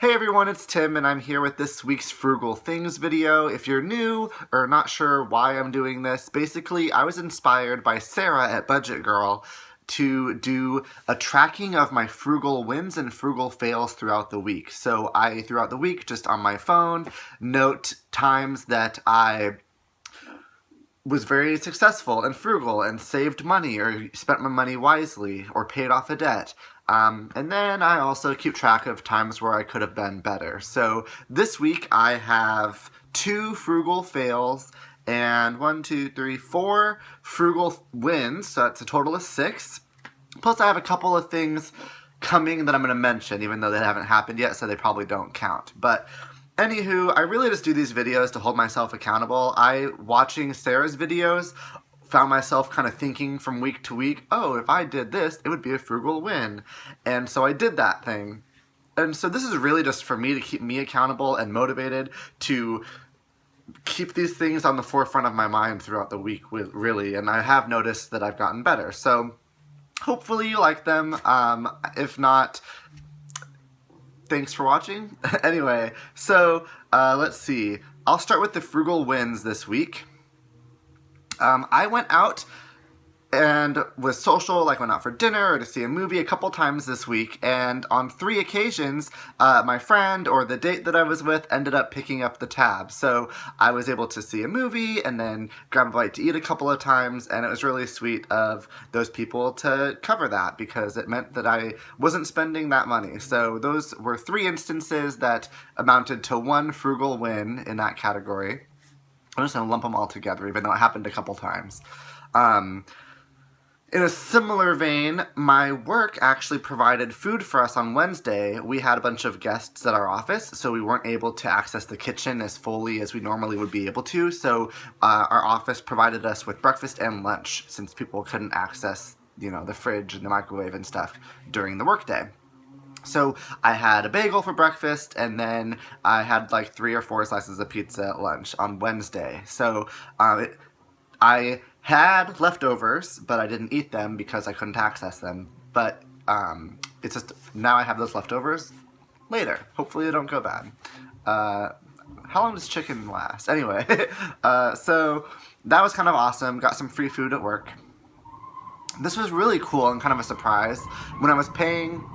Hey everyone, it's Tim and I'm here with this week's Frugal Things video. If you're new or not sure why I'm doing this, basically I was inspired by Sarah at Budget Girl to do a tracking of my frugal wins and frugal fails throughout the week. So I, throughout the week, just on my phone, note times that I was very successful and frugal and saved money or spent my money wisely or paid off a debt. And then I also keep track of times where I could have been better. So this week I have 2 frugal fails and 4 frugal wins. So that's a total of 6. Plus I have a couple of things coming that I'm going to mention, even though they haven't happened yet, so they probably don't count. But anywho, I really just do these videos to hold myself accountable. Watching Sarah's videos, found myself kind of thinking from week to week, oh, if I did this, it would be a frugal win. And so I did that thing. And so this is really just for me to keep me accountable and motivated to keep these things on the forefront of my mind throughout the week, really. And I have noticed that I've gotten better. So hopefully you like them. If not, thanks for watching. Anyway, so let's see. I'll start with the frugal wins this week. I went out and was social, like went out for dinner or to see a movie a couple times this week, and on 3 occasions, my friend or the date that I was with ended up picking up the tab. So I was able to see a movie and then grab a bite to eat a couple of times, and it was really sweet of those people to cover that because it meant that I wasn't spending that money. So those were 3 instances that amounted to 1 frugal win in that category. I'm just going to lump them all together, even though it happened a couple times. In a similar vein, my work actually provided food for us on Wednesday. We had a bunch of guests at our office, so we weren't able to access the kitchen as fully as we normally would be able to. So our office provided us with breakfast and lunch, since people couldn't access, the fridge and the microwave and stuff during the workday. So I had a bagel for breakfast, and then I had like 3 or 4 slices of pizza at lunch on Wednesday. So I had leftovers, but I didn't eat them because I couldn't access them. But it's just, now I have those leftovers later. Hopefully they don't go bad. How long does chicken last? Anyway, so that was kind of awesome. Got some free food at work. This was really cool and kind of a surprise. When I was paying...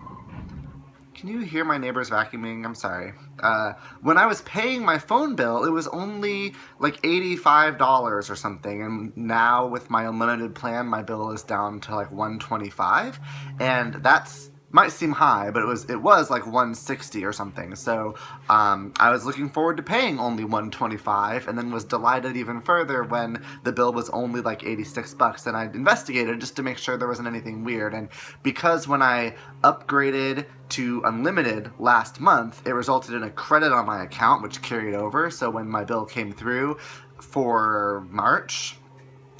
Can you hear my neighbors vacuuming? I'm sorry. When I was paying my phone bill, it was only like $85 or something, and now with my unlimited plan, my bill is down to like $125, and that's might seem high, but it was like $160 or something. So I was looking forward to paying only $125, and then was delighted even further when the bill was only like $86. And I investigated just to make sure there wasn't anything weird. And because when I upgraded to unlimited last month, it resulted in a credit on my account, which carried over. So when my bill came through for March,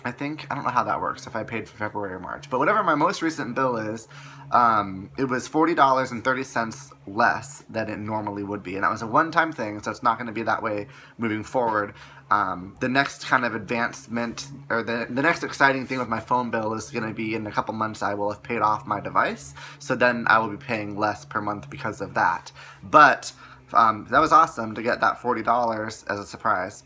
I don't know how that works, if I paid for February or March, but whatever my most recent bill is, it was $40.30 less than it normally would be, and that was a one-time thing, so it's not going to be that way moving forward. The next kind of advancement, or the next exciting thing with my phone bill is going to be in a couple months I will have paid off my device, so then I will be paying less per month because of that. But that was awesome to get that $40 as a surprise.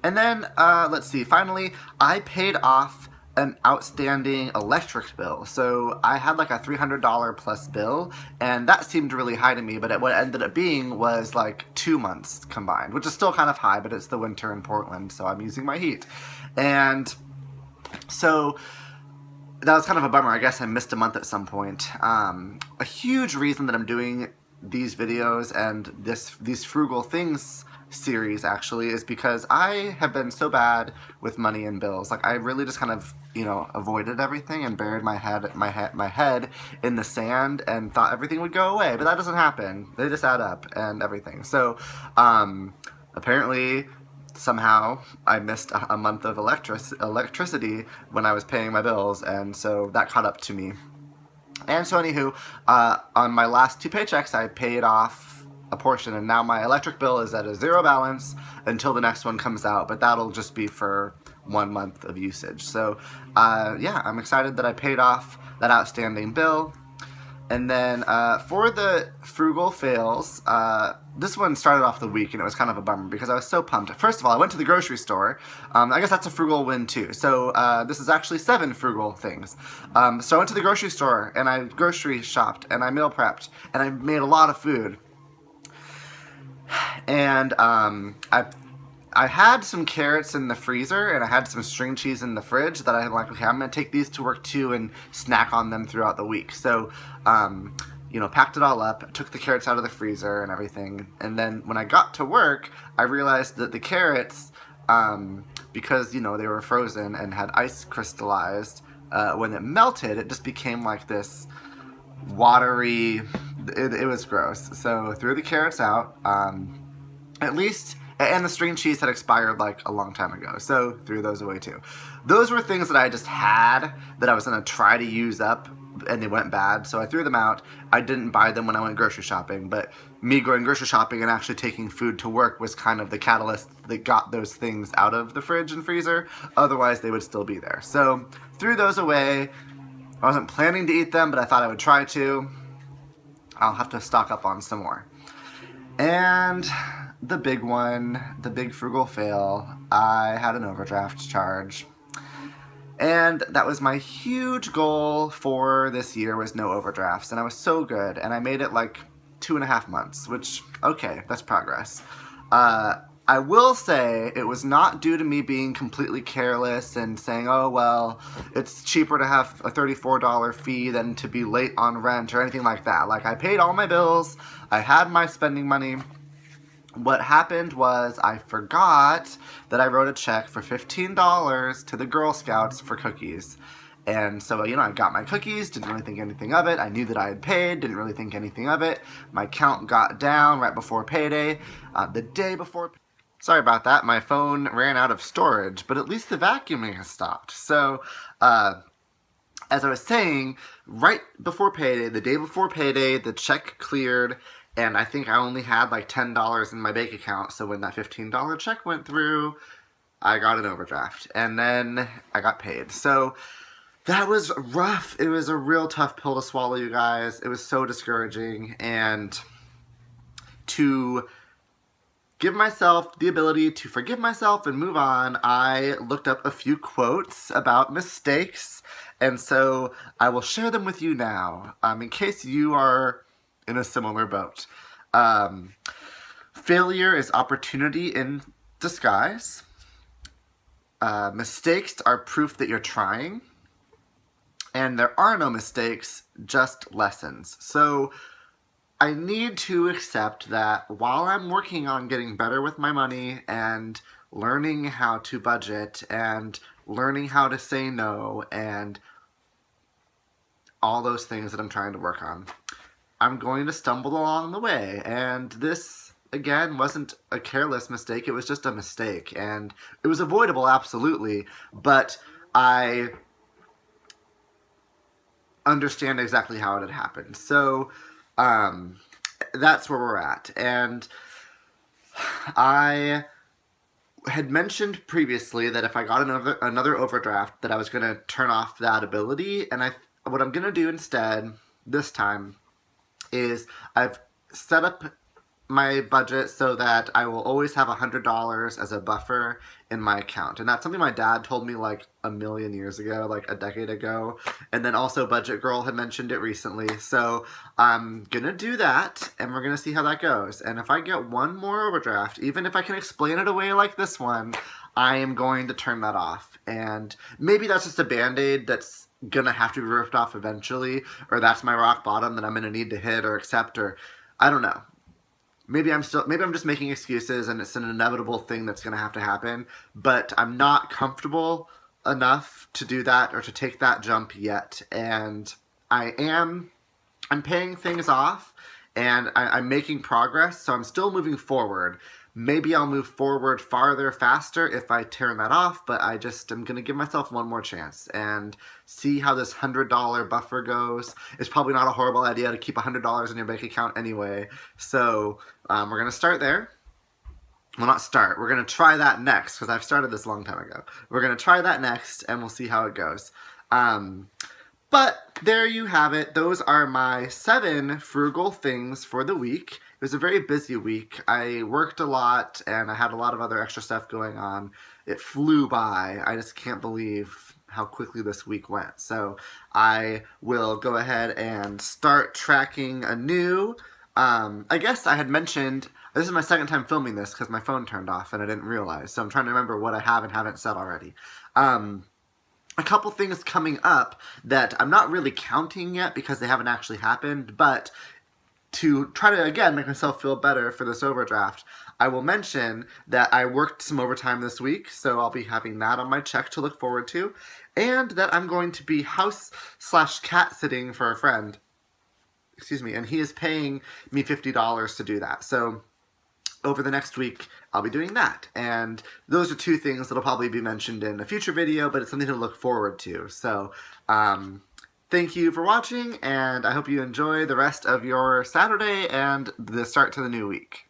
And then, let's see, finally, I paid off an outstanding electric bill. So I had like a $300 plus bill, and that seemed really high to me, but what it ended up being was like 2 months combined, which is still kind of high, but it's the winter in Portland, so I'm using my heat. And so that was kind of a bummer. I guess I missed a month at some point. A huge reason that I'm doing these videos and these Frugal Things series actually is because I have been so bad with money and bills. Like I really just kind of avoided everything and buried my head in the sand and thought everything would go away, but that doesn't happen. They just add up and everything. So apparently somehow I missed a month of electricity when I was paying my bills, and so that caught up to me. And so anywho, on my last 2 paychecks I paid off a portion, and now my electric bill is at a 0 balance until the next one comes out, but that'll just be for 1 month of usage. So yeah, I'm excited that I paid off that outstanding bill. And then for the frugal fails, this one started off the week and it was kind of a bummer because I was so pumped. First of all, I went to the grocery store. I guess that's a frugal win too. So this is actually 7 frugal things. So I went to the grocery store and I grocery shopped and I meal prepped and I made a lot of food. And I had some carrots in the freezer and I had some string cheese in the fridge that I had like, okay, I'm going to take these to work too and snack on them throughout the week. So, packed it all up, took the carrots out of the freezer and everything. And then when I got to work, I realized that the carrots, because, they were frozen and had ice crystallized, when it melted, it just became like this watery, it was gross. So threw the carrots out, at least... And the string cheese had expired like a long time ago, so threw those away too. Those were things that I just had that I was going to try to use up, and they went bad, so I threw them out. I didn't buy them when I went grocery shopping, but me going grocery shopping and actually taking food to work was kind of the catalyst that got those things out of the fridge and freezer. Otherwise, they would still be there. So threw those away. I wasn't planning to eat them, but I thought I would try to. I'll have to stock up on some more. And the big one, the big frugal fail, I had an overdraft charge. And that was my huge goal for this year, was no overdrafts. And I was so good. And I made it like 2.5 months, which, okay, that's progress. I will say it was not due to me being completely careless and saying, oh, well, it's cheaper to have a $34 fee than to be late on rent or anything like that. Like, I paid all my bills. I had my spending money. What happened was I forgot that I wrote a check for $15 to the Girl Scouts for cookies. And so, I got my cookies, didn't really think anything of it. I knew that I had paid, didn't really think anything of it. My count got down right before payday. The day before... Sorry about that, my phone ran out of storage, but at least the vacuuming has stopped. So, as I was saying, right before payday, the day before payday, the check cleared, and I think I only had like $10 in my bank account. So when that $15 check went through, I got an overdraft, and then I got paid. So that was rough. It was a real tough pill to swallow, you guys. It was so discouraging, and to give myself the ability to forgive myself and move on, I looked up a few quotes about mistakes, and so I will share them with you now, in case you are in a similar boat. Failure is opportunity in disguise. Mistakes are proof that you're trying. And there are no mistakes, just lessons. So I need to accept that while I'm working on getting better with my money and learning how to budget and learning how to say no and all those things that I'm trying to work on, I'm going to stumble along the way. And this, again, wasn't a careless mistake. It was just a mistake. And it was avoidable, absolutely. But I understand exactly how it had happened. So that's where we're at. And I had mentioned previously that if I got another overdraft, that I was going to turn off that ability. And what I'm going to do instead this time is I've set up my budget so that I will always have $100 as a buffer in my account. And that's something my dad told me like a million years ago, like a decade ago. And then also Budget Girl had mentioned it recently. So I'm gonna do that, and we're gonna see how that goes. And if I get one more overdraft, even if I can explain it away like this one, I am going to turn that off. And maybe that's just a Band-Aid that's gonna have to be ripped off eventually, or that's my rock bottom that I'm gonna need to hit or accept, or I don't know. Maybe I'm just making excuses and it's an inevitable thing that's going to have to happen, but I'm not comfortable enough to do that or to take that jump yet. And I'm paying things off, and I'm making progress, so I'm still moving forward. Maybe I'll move forward farther, faster if I turn that off, but I'm going to give myself one more chance and see how this $100 buffer goes. It's probably not a horrible idea to keep $100 in your bank account anyway, so we're going to start there. Well, not start. We're going to try that next, because I've started this a long time ago. We're going to try that next, and we'll see how it goes. But But there you have it. Those are my 7 frugal things for the week. It was a very busy week. I worked a lot and I had a lot of other extra stuff going on. It flew by. I just can't believe how quickly this week went. So I will go ahead and start tracking anew. I guess I had mentioned, this is my second time filming this because my phone turned off and I didn't realize. So I'm trying to remember what I have and haven't said already. A couple things coming up that I'm not really counting yet because they haven't actually happened, but to try to, again, make myself feel better for this overdraft, I will mention that I worked some overtime this week, so I'll be having that on my check to look forward to, and that I'm going to be house/cat sitting for a friend, and he is paying me $50 to do that, so over the next week, I'll be doing that. And those are 2 things that'll probably be mentioned in a future video, but it's something to look forward to. So, thank you for watching, and I hope you enjoy the rest of your Saturday and the start to the new week.